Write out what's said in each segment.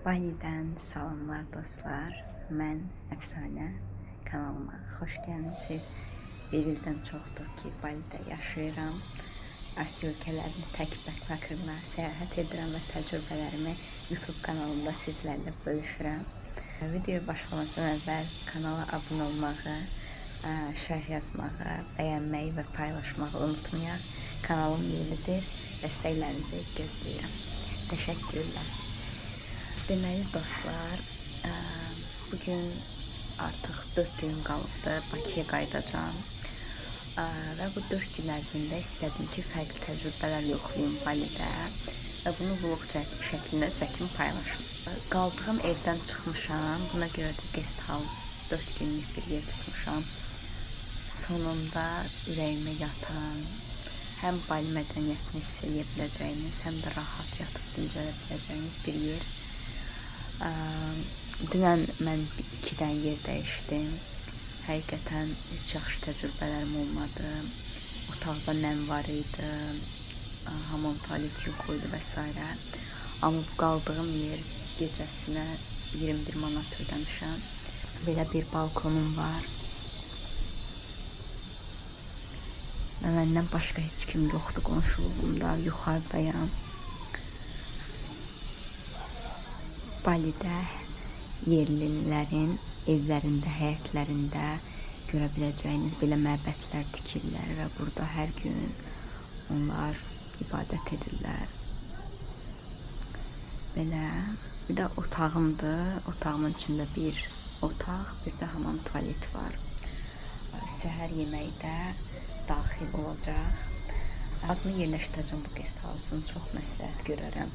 Bali'dən salamlar dostlar. Mən Əfsanə, kanalıma xoş gəlmisiniz. Bir ildən çoxdur ki, Bali'də yaşayıram. Asiya ölkələrini tək-təklə səyahət edirəm və təcrübələrimi YouTube kanalımda sizlərlə bölüşürəm. Videoya başlamazdan əvvəl kanala abunə olmağı, şərh yazmağı, bəyənməyi və paylaşmağı unutmayaq. Kanalım yenidir, dəstəklərinizi gözləyirəm. Təşəkkürlər. Deməli dostlar, bugün artıq 4 gün qalıbdır, Bakıya qayıdacağım. Və bu 4 gün ərzində istədim ki, fərqli təcrübələr yoxlayım Bali'də və bunu vlog şəklində çəkim paylaşım. Qaldığım evdən çıxmışam, buna görə də guest house 4 günlük bir yer tutmuşam. Sonunda ürəyimə yatan, həm Bali mədəniyyətini hiss edə biləcəyiniz, həm də rahat yatıb dincələ biləcəyiniz bir yer. Dünən mən 2-dən yer dəyişdim. Həqiqətən heç yaxşı təcrübələrim olmadı. Otaqda nəm var idi, hamam tualet yox idi və s. Amma bu qaldığım yer gecəsinə 21 manat ödəmişəm. Belə bir balkonum var. Və məndən başqa heç kim yoxdur qonşuluğumda, yuxarıdayam. Bali'də yerlilərin evlərində, həyətlərində görə biləcəyiniz belə məbədlər tikirlər və burada hər gün onlar ibadət edirlər. Belə bir də otağımdır. Otağımın içində bir otaq, bir də hamam tualet var. Səhər yeməyi də daxil olacaq. Adını yerləşdirəcəm bu guest house-un. Çox məsləhət görərəm.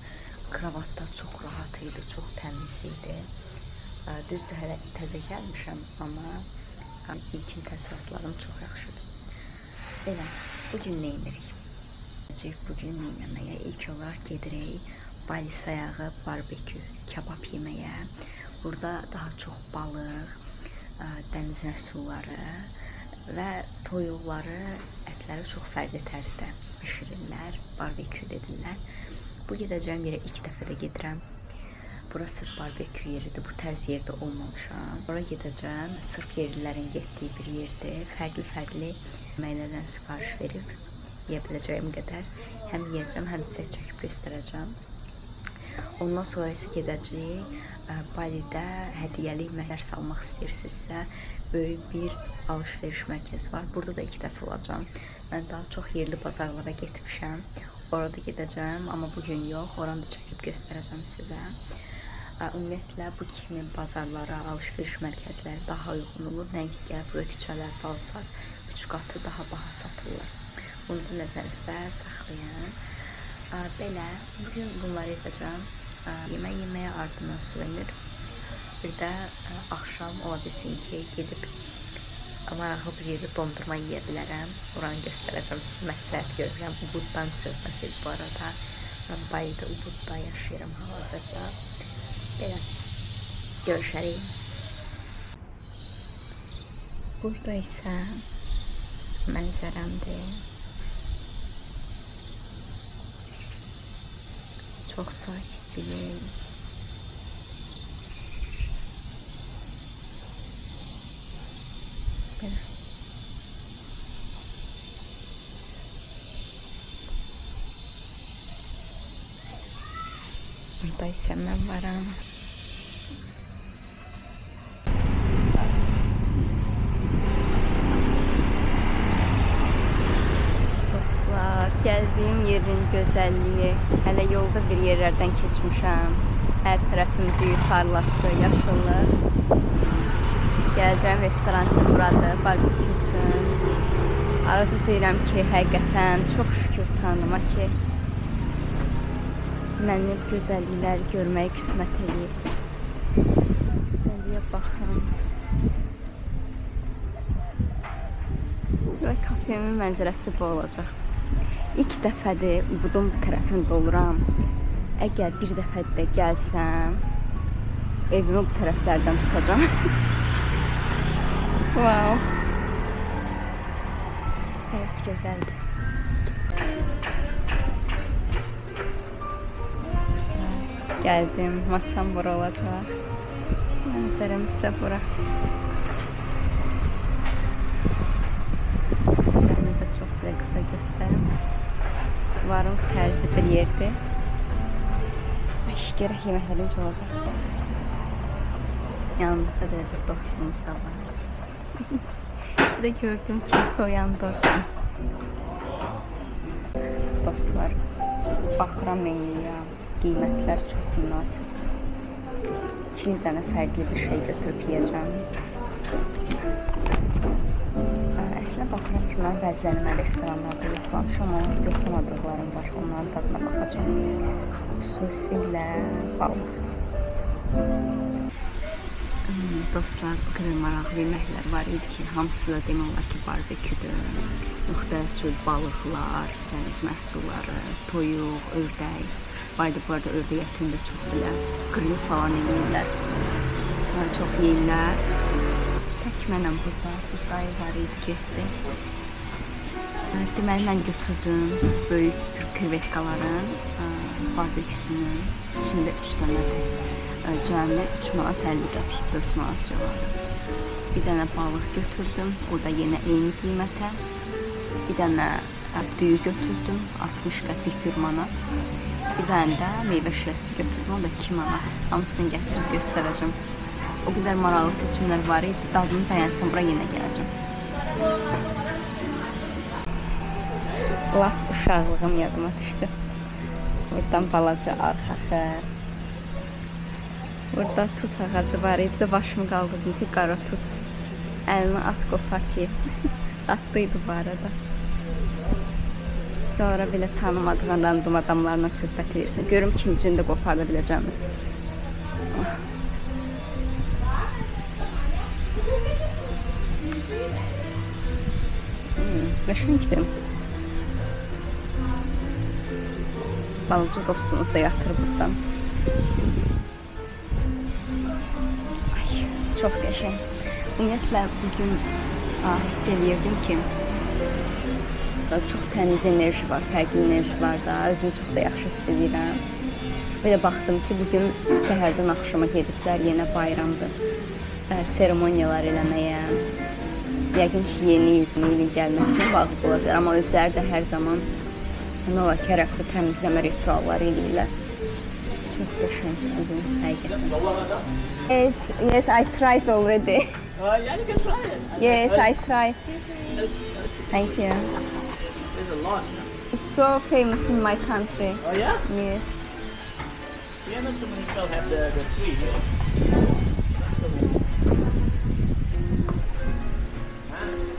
Kravatlar çox rahat idi, çox təmiz idi. Düzdür, hələ təzə gəlmişəm, amma ilkin təəssüratlarım çox yaxşıdır. Belə, bugün nə edirik? Bugün nə etməyə? İlk olaraq gedirik Bali sayağı barbekü, kebab yeməyə. Burada daha çox balıq, dəniz məhsulları və toyuqları, ətləri çox fərqli tərzdə bişirirlər, barbekü edirlər. Bu gedəcəyim yerə ilk dəfə də gedirəm. Burası barbekü yeridir, bu tərz yerdə olmamışam. Oraya gedəcəm, sırf yerlilərin getdiyi bir yerdir. Fərqli yeməklərdən sifariş verib, yeyə biləcəyim qədər həm yeyəcəm, həm sizə çəkib göstərəcəm. Ondan sonra isə gedəcəyik. Bali'də hədiyyəli yeməklər salmaq istəyirsinizsə, böyük bir alış-veriş mərkəzi var. Burada da 2 dəfə olacağım. Mən daha çox yerli bazarlara getmişəm. Orada gedəcəm, amma bugün yox. Oranı da çəkib göstərəcəm sizə. Ümumiyyətlə, bu kimi bazarlara, alış-veriş mərkəzləri daha uyğun olur. Nəinki gəlib burada küçələrdə alsaz, 3 qatı daha baha satılır. Bunu da nəzərinizdə saxlayın. Belə, bugün bunları edəcəm. Yemək yeməyə, ardından suvenir. Bir də axşam ola bilsin ki, gedib maraqlı bir yerdə dondurma yeyə bilərəm. Oranı göstərəcəm, sizə məsləhət görürəm. Ubuddan söhbət edir bu arada. Mən Bali'də Ubudda yaşayıram hal-hazırda. Belə, görüşərik. Burada isə mənzərəmdir. Çox sakitçilik. Burada isə mən varam. Dostlar, gəldiyim yerin gözəlliyi. Hələ yolda bir yerlərdən keçmişəm. Hər tərəfim düyü tarlası, yaşıllıq. Gələcəyim restoran isə buradır, barbekü üçün. Arada deyirəm ki, həqiqətən çox şükür Tanrıma ki, mənə gözəllikləri görməyi qismət edib. Gözəlliyə baxın. Və kafemin mənzərəsi bu olacaq. İlk dəfədir Ubudun bu tərəfində oluram. Əgər bir dəfə də gəlsəm, evimi bu tərəflərdən tutacağım. Wow. Evet, gözəldir. Gəldim, masam bura olacaq. Mənzərəm sizə bura. Cəmi də çox belə qısa göstərim. Varım tərzi bir yerdir. Ay, görək yeməklər necə olacaq. Yanımızda belə bir dostumuz da var. Bir də gördüm ki, soyandı oradan. Dostlar, baxıram menüyə. Qiymətlər çox münasib. 2 dənə fərqli bir şey götürüb yiyəcəm. Əslində baxıram ki, mən bəzilərini mən restoranlarda yoxlamışam, amma yoxlamadıqlarım var. Onların tadına baxacağım. Sosi ilə balıq. Dostlar, bu qədər maraqlı yeməklər var idi ki, hamısı da demək olar ki, barbeküdür. Müxtəlif cür balıqlar, dəniz məhsulları, toyuq, ördək. Bayda bu arada ördək ətini də çox belə qırlı falan edirlər. Çox yeyirlər. Tək mənəm burada. Bir dayı var idi, getdi. Deməli, mən götürdüm böyük türk krevetkaların barbeküsünün içində 3 dənə cəmi 3 manat 50 qəpik, 4 manat civarı. Bir dənə balıq götürdüm, o da yenə eyni qiymətə. Bir dənə düyü götürdüm, 60 qəpik 1 manat. Bir dənə də meyvə şirəsi götürdüm, o da 2 manat. Hamısını gətirib göstərəcəm. O qədər maraqlı seçimlər var idi, dadını bəyənsəm bura yenə gələcəm. Lap uşaqlığım yadıma düşdü. Buradan balaca arxaxır. Burada tut ağacı var idi, başımı qaldırdım ki, qara tut. Əlini at qopar ki, tatlıydı bu arada. Sonra belə tanımadığın random adamlarla söhbət edirsən. Görüm kincini də qoparda biləcəm. Qəşəngdir. Balıcı dostumuz da yatır buradan. Çok qəşəng. Ümumiyyətlə, bugün hiss edirdim ki, çox təmiz enerji var, fərqli enerji var da, özümü çox da yaxşı hiss edirəm. Belə baxdım ki, bugün səhərdən axşama gediblər, yenə bayramdır. Seremoniyalar eləməyə, yəqin ki, yeni ilin gəlməsinə bağlı ola bilər, amma özləri də hər zaman nə olar ki, hər həftə təmizləmə ritualları eləyirlər. Çok qəşəng bugün, həqiqətən. Yes, I tried already. Yeah, you can try it. Yes, I tried. Thank you. There's a lot. It's so famous in my country. Oh yeah? Yes. Yeah, not so many people have the tree here.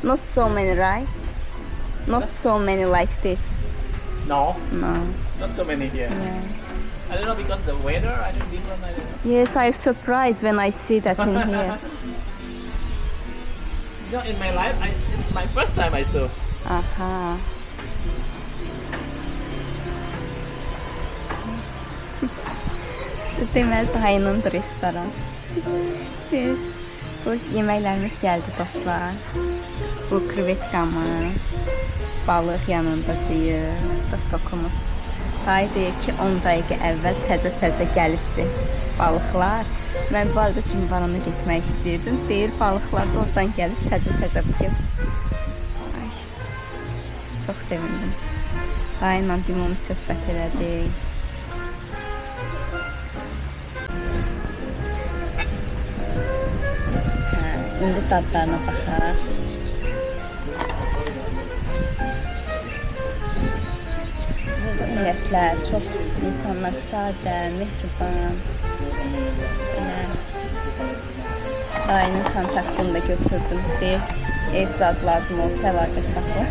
Not so many, right? Not so many like this. No, No. not so many here. Yeah. I don't know because the weather. I don't know. Yes, I'm surprised when I see that in here. You know, in my life, it's my first time I saw. Aha. Deməli dayının restoran. Yes. Bu yeməklərimiz gəldi dostlar. Bu krevetkamız, balıq yanında deyir, da sokumuz. Dayı deyir ki 10 dəqiqə əvvəl təzə-təzə gəlibdi balıqlar. Mən bu arada Cimbarana getmək istəyirdim. Deyir balıqlar da oradan gəlib təzə-təzə bugün. Ay, çox sevindim. Dayıyla ümumi söhbət elədik. İndi dadlarına baxaq. Ümumiyyətlə, çox insanlar sadə, mehriban. Dayının kontaktını da götürdüm. Ev zad lazım olsa əlaqə saxla.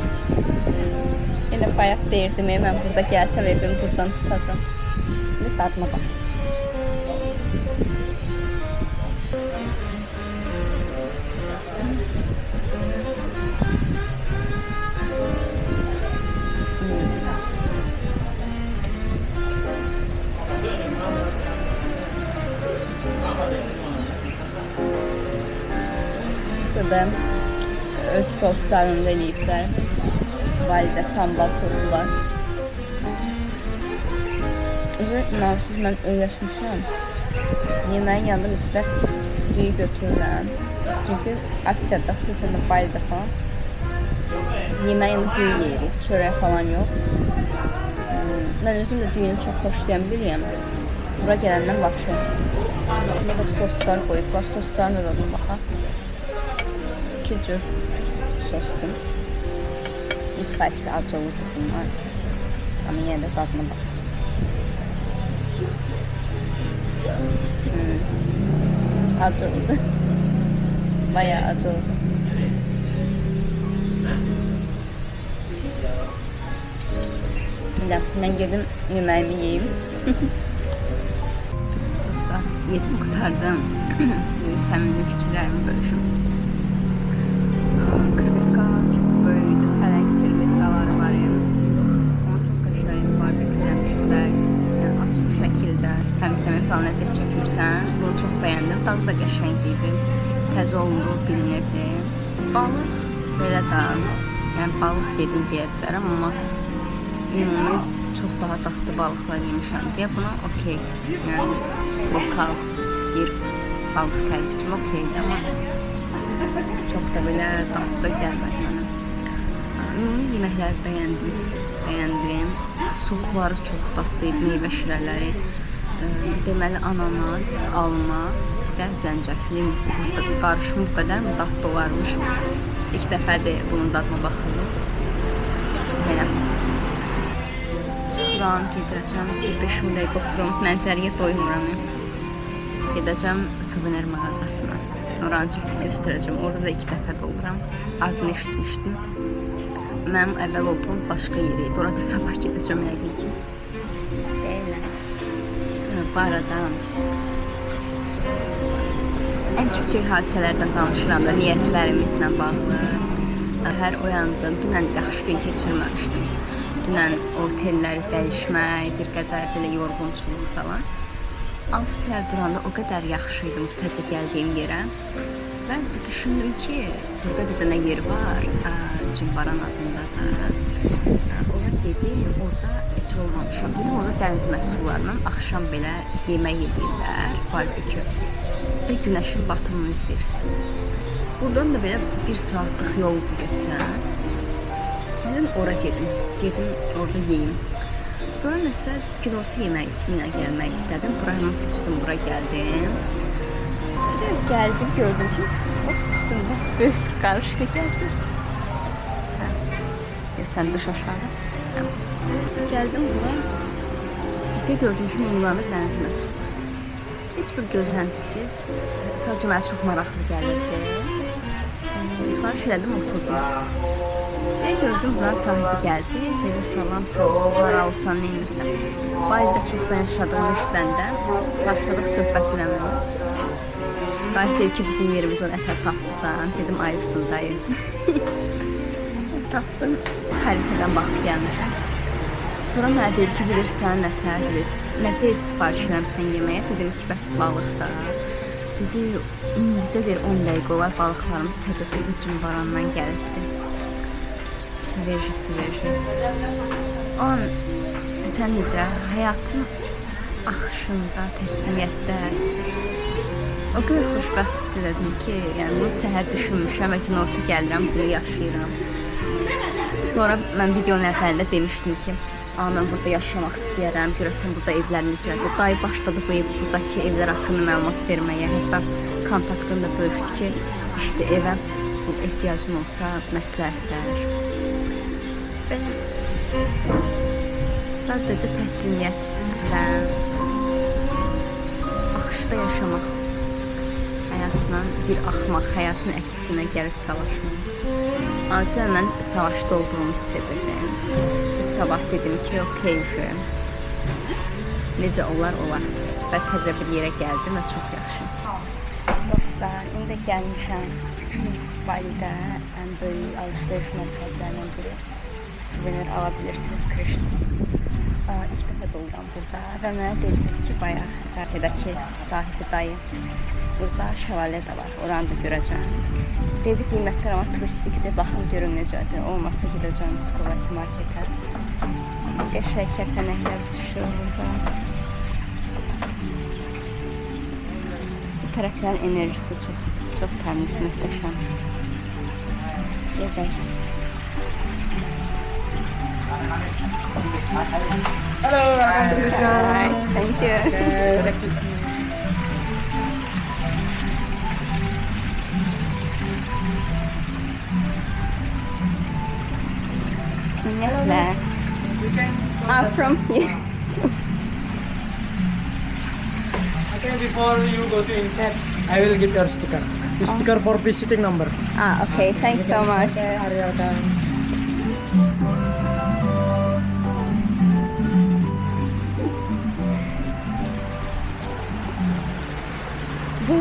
Elə bayaq deyirdim, mən burada gəlsəm evimi buradan tutacağım. Şimdi dadına bax. Burada öz soslarını da eləyiblər. Validə sambal sosu var. İnanırsınız, mən öyrəşmişəm. Yeməyin yanında mütləq düyü götürürəm. Çünki Asiyada, xüsusən də Balidə falan yeməyin yanında düyü yeyirik, çörək falan yox. Mən özüm də düyünü çox xoşlayan biriyəm. Bura gələndən vapşo. Burada da soslar qoyublar. Sosların da dadına baxaq. 2 cür sosdur. 100% acılıdır bunlar. Ama yenə də dadına bax. Acılıdır. Bayağı acılıdır. Mən gedim yeməğimi yiyeyim. Dostlar, yedim, qurtardım. Səmimi fikirlərimi bölüşüm. Krevetka çox böyükdür, pələng krevetkaları var. Onun çox qəşəng barbekü eləmişdilər. Yəni açıq şəkildə təmizləmə falan əziyyət çəkmirsən. Bunu çox bəyəndim. Dadı da qəşəng idi. Təzə olunduğu bilinirdi. Balıq belə də, yəni balıq yedim deyərdilər, amma ümumi çox daha dadlı balıqlar yemişəm deyə buna okey. Yəni lokal bir balıq tərzi kimi okeydir, amma çox da belə dadlı gəlmədi mənə. Ümumi yeməkləri bəyəndim. Suqları çox dadlı idi, meyvə şirələri. Deməli ananas, alma və zəncəfili qarışımı bu qədər mi dadlı olarmış. İlk dəfədir bunun dadına baxırım. Belə. Çıxıram, gedirəcəm, 5-10 dəqiqə oturum, mənzəriyə doymuram. Gedəcəm suvenir mağazasına. Oranı göstərəcəm. Orada da 2 dəfə də oluram. Adını eşitmişdim. Mənim əvvəl olduğum başqa yeri idi. Orada sabah gedəcəm yəqin ki. Belə. Bu arada ən kiçik hadisələrdən danışıram da, niyyətlərimizlə bağlı. Hər oyandım, dünən yaxşı gün keçirməmişdim. Dünən otelləri dəyişmək, bir qədər belə yorğunçuluq da var. Amma bu səhər duranda o qədər yaxşı idim təzə gəldiyim yerə. Və düşündüm ki, burada bir dənə yer var, Cimbaran adında da. Ora gedim, orada heç olmamışam. Dedim, orada dəniz məhsullarından axşam belə yemək yedirlər, barbekü. Və günəşin batımını izləyirsiniz. Buradan da belə 1 saatlıq yol getsəm, dedim, ora gedim, orada yeyim. Sonra nəsə günorta yeməyinə gəlmək istədim. Buranın sıçdım, bura gəldim. Gəldim, gördüm ki, üstümdə böyük bir qarışqa gəzir. Sən düş aşağı. Gəldim bura və gördüm ki, mumlanır dəniz məhsulları. Heç bir gözləntisiz, sadəcə mənə çox maraqlı gəlirdi. Sifariş elədim, oturdum. Və gördüm, buranın sahibi gəldi. Dedi, salam, var alsan, nə inirsən? Balidə çoxdan yaşadığım işləndə başladıq söhbət eləməyə. Qayət dedi ki, bizim yerimizdən ətər tapmışsan. Dedim, ayırsın dayı. Tapdım, xəritədən baxıb gəlmişəm. Sonra mənə dedi ki, bilirsən, nətər sifariş eləmişsən yeməyə? Dedim ki, bəs balıq da. Dedi, necə deyir, 10 dəqiqə olar, balıqlarımız təzə-təzə Cimbarandan gəlibdi. Sveji. O an sən necə həyatın axışında, təslimiyyətdə o qədər xoşbəxt hiss elədim ki, yəni bunu səhər düşünmüşəm və günorta gəlirəm, bunu yaşayıram. Sonra mən videonun əvvəlində demişdim ki, mən burada yaşamaq istəyərəm, görəsən burada evlər necədir. Dayı başladı buradakı evlər haqqında məlumat verməyə, hətta kontaktını da bölüşdü ki, işte evə ehtiyacın olsa məsləhətlər. Sadəcə təslimiyyət və axışda yaşamaq, həyatla bir axmaq, həyatın əksinə gəlib savaşmaq. Adətən mən savaşda olduğumu hiss edirdim. Bu sabah dedim ki, okey, necə olar. Və təzə bir yerə gəldim və çox yaxşı. Dostlar, indi gəlmişəm Balidə ən böyük alışveriş mərkəzlərindən biri. Suvenir alabilirsiniz, Krishna. İlk dəfə doğuram burada və mənə dedilir ki, bayaq kafedəki sahibi dayı. Burada şəlalə də var, oranı da görəcəm. Dedi, qiymətlər amma turistikdir, baxın görün necədir. Olmasa gedəcəm Skolati marketə. Qəşəng kəpənəklər düşür burada. tərəflərin enerjisi çox təmiz, möhtəşəm. Gedək. Hello, welcome to this Hi, thank you. Ümumiyyətlə, I'm from here. Okay, before you go to inside, I will give your sticker. The sticker for visiting number. Okay, thanks so much. Okay, are you welcome. Bu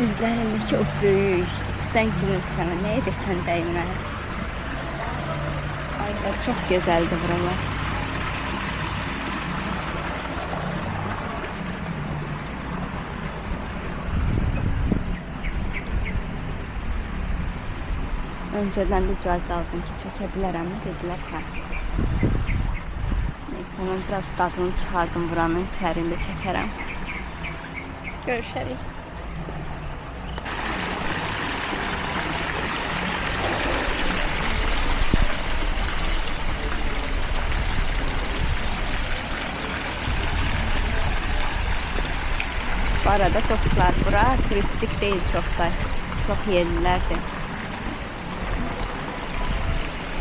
üzlərindəki o böyük, içdən gülümsəmə, nəyə desən dəyməz. Ay da çox gözəldir buralar. Öncədən də icazə aldım ki, çəkə bilərəm, dedilər hə. Neysə, mən biraz dadını çıxardım buranın, içərində çəkərəm. Görüşərik. Bu arada dostlar, bura turistik değil çok da, çok yerlilerdir.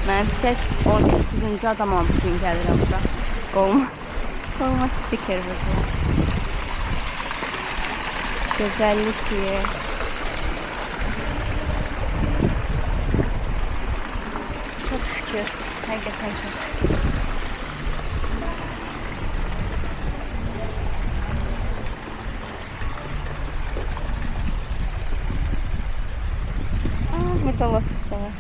Mən isə 18-ci adam oldu gün gəlirəm bura. Olma stiker burada. Güzellik diye. Çok şükür. Hakikaten çok şükür. Burada lotus da var.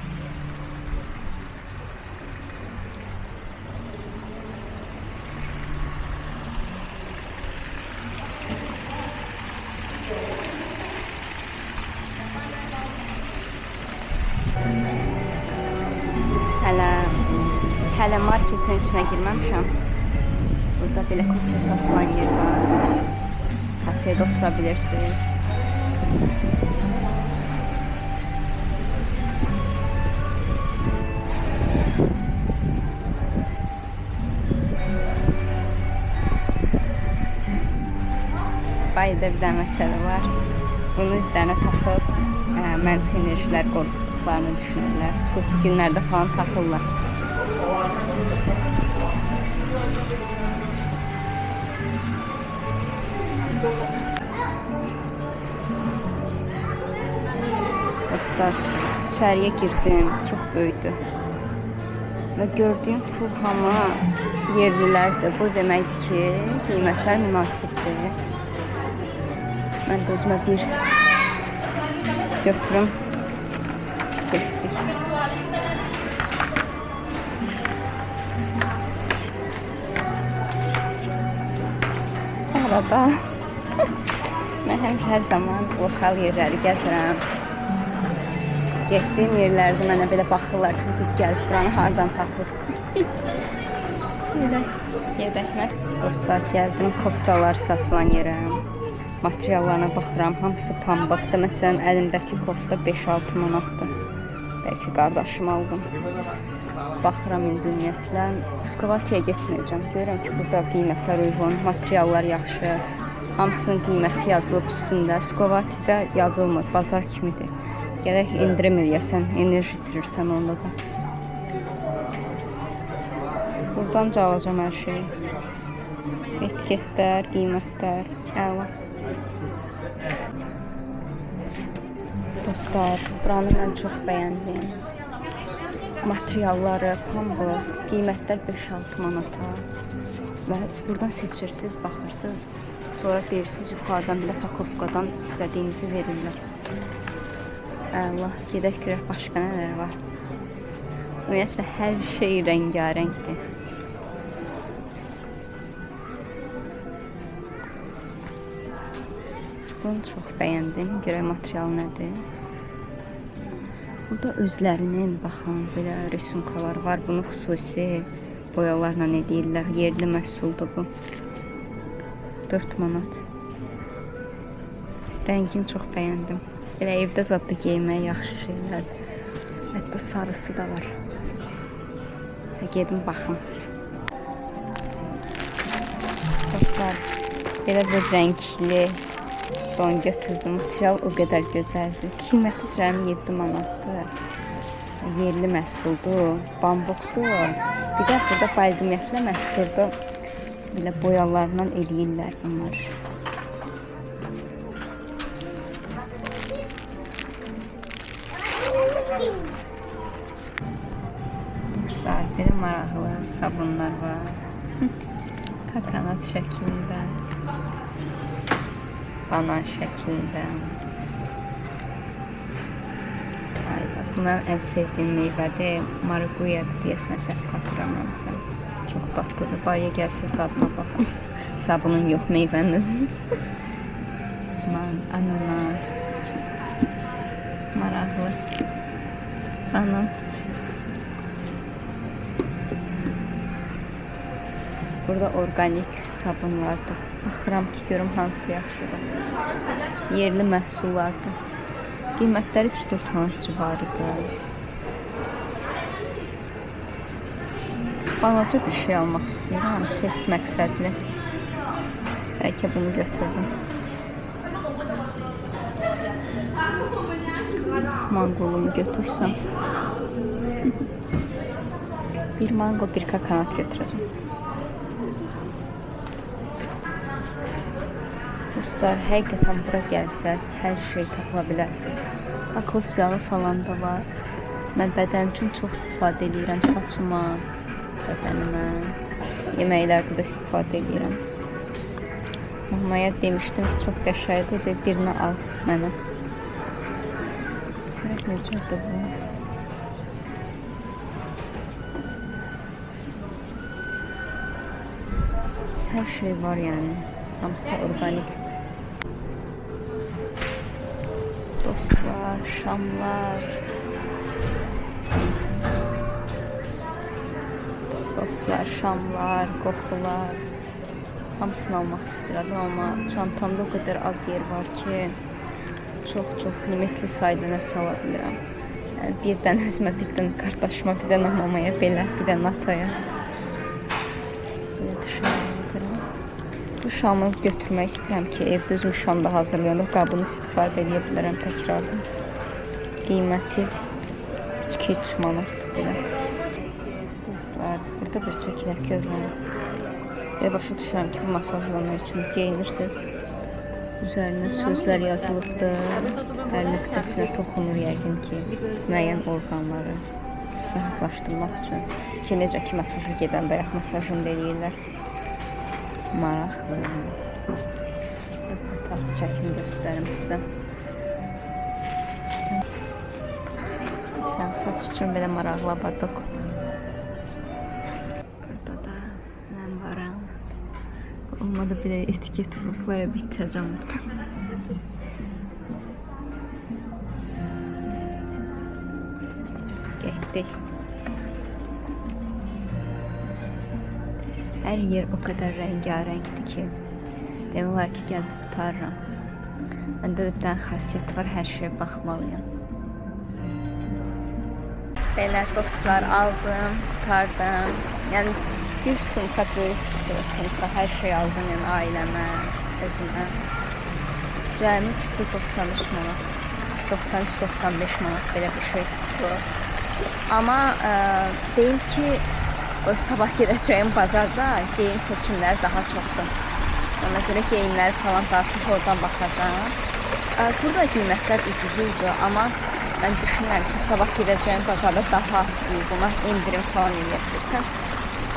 Hələ marketin içinə girməmişəm. Burada belə kofe satılan yer var. Kafedə otura bilirsiniz. Bayıda bir də məsələ var. Bunu üzlərinə taxıb mənfi enerjilər qorxutduqlarını düşünürlər. Xüsusi günlərdə falan taxırlar. Dostlar, içəriyə girdim, çox böyükdür. Və gördüyüm full hamı yerlilərdir. Bu deməkdir ki, qiymətlər münasibdir. Mən də özümə bir götürüm, getdik. Bu arada mən hər zaman lokal yerləri gəzirəm. Getdiyim yerlərdə mənə belə baxırlar ki, biz gəlib buranı hardan tapıb. Yedək. Dostlar, gəldim koftalar satılan yerə. Materiallarına baxıram, hamısı pambıqdır. Məsələn, əlimdəki kofta 5-6 manatdır. Bəlkə qardaşım aldım. Baxıram indi ümumiyyətlə. Skuvatiyə getməyəcəm. Görürəm ki, burada qiymətlər uyğun, materiallar yaxşı. Hamısının qiyməti yazılıb üstündə. Skuvatidə yazılmır, bazar kimidir. Gərək indirim eləyəsən, enerji itirirsən onda da. Buradan alacağım hər şeyi. Etiketlər, qiymətlər, əla. Dostlar, buranı mən çox bəyəndim. Materialları, pambıq, qiymətlər 5-6 manata. Və buradan seçirsiniz, baxırsınız. Sonra deyirsiniz, yuxarıdan belə pakovkadan istədiyinizi verirlər. Allah, gedək görək başqa nələr var. Ümumiyyətlə, hər şey rəngarəngdir. Bunu çox bəyəndim. Görək material nədir. Burada özlərinin, baxın, belə resimkalar var. Bunu xüsusi boyalarla edirlər. Yerli məhsuldur bu. 4 manat. Rəngini çox bəyəndim. Elə evdə zad da geyməyə yaxşı şeylərdir. Hətta sarısı da var. Sən gedim baxım. Dostlar, belə bir rəngli don götürdüm. Material o qədər gözəldir. Qiyməti cəmi 7 manatdır. Yerli məhsuldur, bambukdur. Bir də burada baldimiyyətlə məhsuldur. Belə boyalarla eləyirlər bunlar. Dostlar, belə maraqlı sabunlar var. Kakanat şəklində, banan şəklində. Ayda, bu mənim ən sevdiyim meyvədir. Mariguyadır deyəsən, səhv xatırlamamısan. Çox dadlıdır. Bayıya gəlsiniz dadına baxın. Sabunun yox, meyvənin özünü. Ananas. Maraqlı. Banan. Burada organik sabunlardır. Baxıram ki, görüm hansı yaxşıdır. Yerli məhsullardır. Qiymətləri 3-4 manat civarıdır. Balaca bir şey almaq istəyirəm, test məqsədli. Bəlkə bunu götürdüm. Manqolumu götürsəm. Bir mango, bir kakanat götürəcəm. Dostlar, həqiqətən bura gəlsəz, hər şey tapıla bilərsiniz. Kokos yağı falan da var. Mən bədən üçün çox istifadə edirəm, saçıma, bədənimə, yeməklərdə də istifadə edirəm. Mamaya demişdim ki, çox qəşəngdir, o da birini al mənə. Görək necədir bu. Hər şey var yəni, hamısı da organik. Dostlar, şamlar. Dostlar, şamlar, qoxular. Hamısını almaq istəyirəm, amma çantamda o qədər az yer var ki, çox limitli sayda nəsə ala bilirəm. Yəni, bir dənə özümə, bir dənə qardaşıma, bir dənə mamaya, belə, bir dənə Nataya. Belə bir şey alırım. Bu şamı götürmək istəyirəm ki, evdə özüm şamda hazırlayanda qabını istifadə edə bilərəm təkrardan. Qiyməti 2-3 manat belə. Dostlar, burada bir çəkilər görürəm. Və başa düşürəm ki, bu masajlamaq üçün geyinirsiniz. Üzərinə sözlər yazılıbdır. Hər nöqtəsinə toxunur yəqin ki, müəyyən orqanları yaxlaşdırmaq üçün. Ki, necə ki, masaja gedəndə ayaq masajını da eləyirlər. Maraqlı. Biraz ətraflı çəkim göstərim sizə. Sən saç üçün belə maraqlı abadıq. Burada da mən varam. Olmadı belə etiket vurublara bitəcəm burada. Getdik. Hər yer o qədər rəngarəngdir ki, demək olar ki, gəzib qutarıram. Məndə də bir dənə xasiyyət var, hər şeyə baxmalıyam. Belə dostlar, aldım, qutardım. Yəni, bir sumka, böyük bir sumka, hər şey aldım, yəni ailəmə, özümə. Cəmi tutdu 93 manat, 93-95 manat belə bir şey tutdu. Amma deyim ki, sabah gedəcəyim bazarda geyim seçimləri daha çoxdur. Ona görə geyimləri falan daha çox oradan baxacağım. Burada qiymətlər ucuzdur, amma mən düşünürəm ki, sabah gedəcəyim bazarda daha uyguna indirim falan eləyə.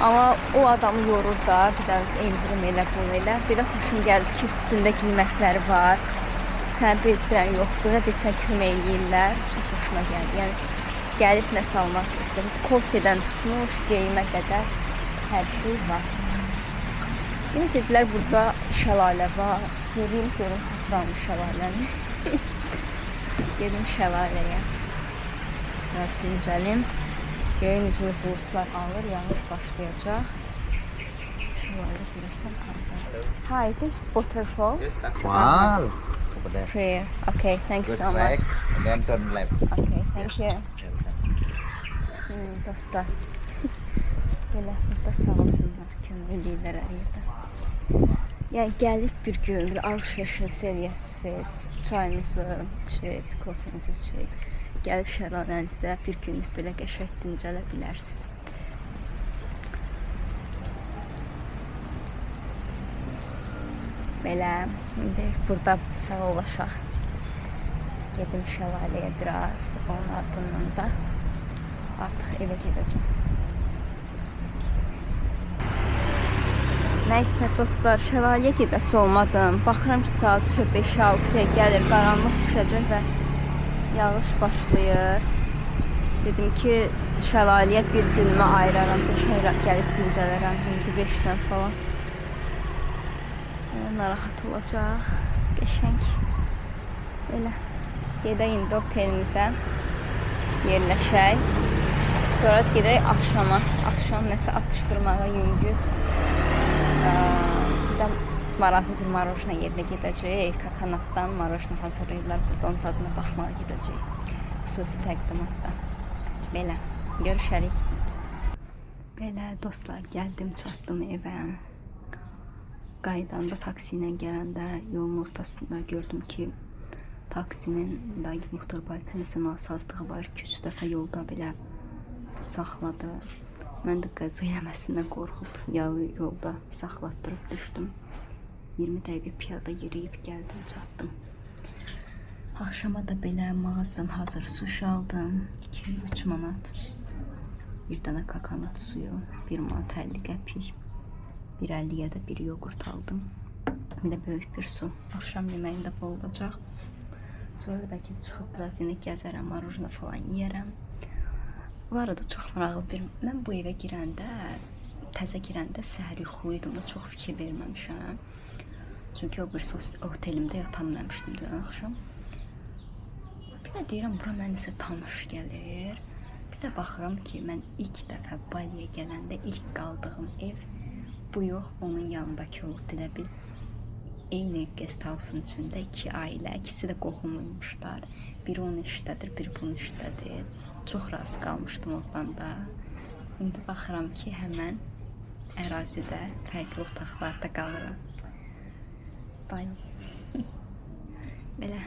Amma o adamı yorur da, bir dənə indirim elə, bunu elə. Bir də xoşum gəldi ki, üstündə qiymətləri var. Sən bezdirən yoxdur, nə desən kömək eləyirlər. Çox xoşuma gəldi. Yəni, gəlib nəsə almaq istəyirsiniz. Kofedən tutmuş, geyimə qədər hər şey var. Yine dedilər, burada şəlalə var. Göreyim, tapıram şəlaləni. Gedim şəlaləyə. Biraz dincəlim. Göyün üzünü bulutlar alır, yağış başlayacaq. Şəlalə görəsən harada. Hi, this waterfall. Wow, over there. prayer. Okay, thanks Good so much. right and then turn left. Okay, thank you. Dostlar. Belə burada sağ olsunlar, kömürlüklər arayırdı. Yəni gəlib bir gün bir alışverişə seviyəsiz, çayınızı içib, kofenizi içib, gəlib şəlalənizdə bir günlük belə qəşəng dincələ bilərsiniz. Belə, indi burada sağollaşaq. Gedim şəlaləyə biraz, onun ardından da artıq evə gedəcəm. Nəysə dostlar, şəlaləyə gedəsi olmadım. Baxıram ki, saat 5-6-ya gəlir, qaranlıq düşəcək və yağış başlayır. Dedim ki, şəlaləyə bir günümü ayıraram, bir şey gəlib dincələrəm, indi 5-dən falan. Narahat olacaq, qəşəng. Belə, gedək indi otelimizə, yerləşək. Sonra gedək axşama, axşam nəsə atışdırmağa yüngül. Bir də maraqlı bir marojna yerinə gedəcəyik. Kakanatdan marojna hazırlayırlar. Burada onun tadına baxmağa gedəcəyik. Xüsusi təqdimatda. Belə, görüşərik. Belə dostlar, gəldim, çatdım evə. Qaydanda taksi ilə gələndə yolun ortasında gördüm ki, taksinin motorbike nasazlığı var. 2-3 dəfə yolda belə saxladı. Mən də qəza eləməsindən qorxub yolda saxlatdırıb düşdüm. 20 dəqiqə piyada yeriyib gəldim, çatdım. Axşama da belə mağazadan hazır sushi aldım. 2-3 manat. Bir dənə kakanat suyu, 1 manat 50 qəpik. 1.50-yə də bir yoğurt aldım. Bir də böyük bir su. Axşam yeməyində bol olacaq. Sonra da ki, çıxıb biraz yenə gəzərəm, marojna falan yiyərəm. Bu arada çox maraqlı bir... Mən bu evə girəndə, təzə girəndə səhər yuxuluydum da çox fikir verməmişəm. Çünki o bir otelimdə yatanmamışdım dünən axşam. Bir də deyirəm, bura mən nəsə tanış gəlir. Bir də baxıram ki, mən ilk dəfə Baliyə gələndə ilk qaldığım ev bu yox, onun yanındakı oldu. Elə bil, eyni guest house'un içində 2 ailə, ikisi də qohumuymuşlar. Biri onun işdədir, biri bunun işdədir. Çox razı qalmışdım oradan da. İndi baxıram ki, həmən ərazidə, fərqli otaqlarda qalıram. Bye. Belə.